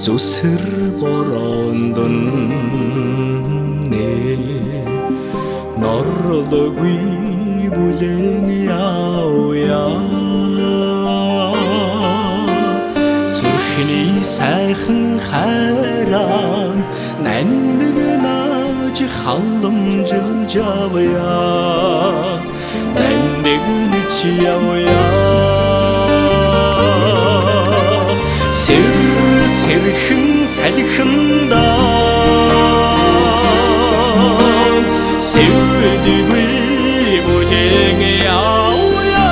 Зүсэр бороондон норлоггүй бүлээн явъя зүрхний сайхан хайрaan нандин нааж халамжилж явъя нандинж явъя Сэрхэн салхинда сэвэлгүй бүлээн явъя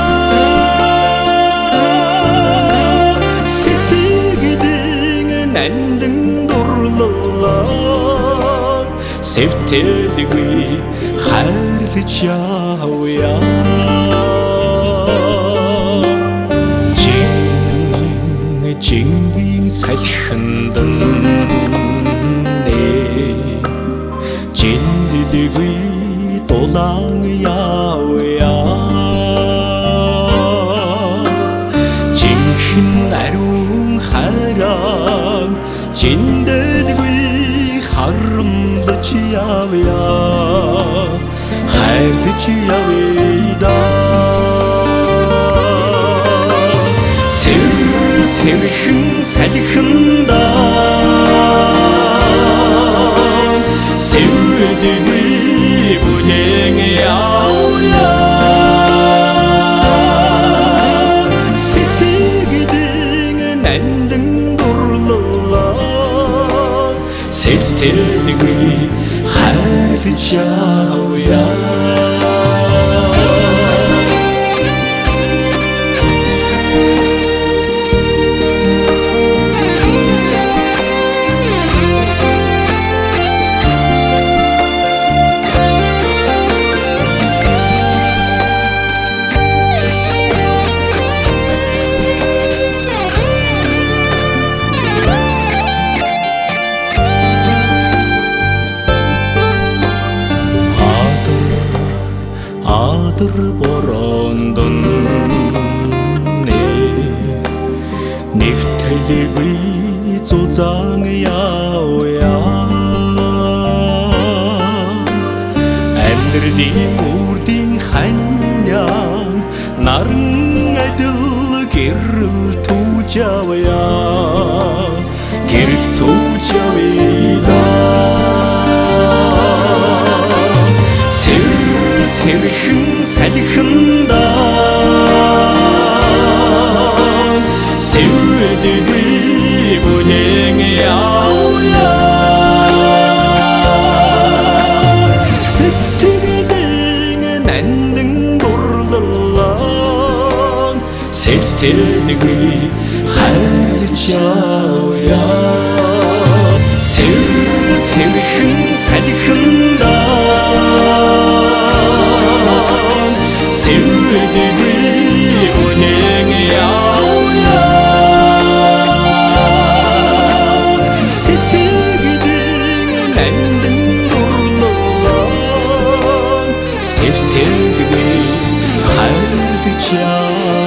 сэтгэлийн нандин дурлалаа сэвтэлгүй хайрлаж явъя Жингийн салхиндан жиндэлгүй дулаан явъя жинхэн ариун хайрaan жиндэлгүй харамлаж явъя хайрлаж явъя Сэрхэн салхинда сэвэлгүй бүлээн явъя сэтгэлийн нандин дурлалаа сэвтэлгүй хайрлаж явъя Адыр бороондон нэвтрэлгүй зузаан явъя амьдралын үрдийн ханьяан наран адил гэрэл түүж явъя гэрэл түүж явъя Сэрхэн салхинда сэвэлгүй бүлээн явъя сэтгэлийн нандин дурлалаа сэвтэлгүй хайрлаж явъя Сэрхэн салхинда сэвэлгүй бүлээн явъя сэтгэлийн нандин дурлалаа сэвтэлгүй хайрлаж явъя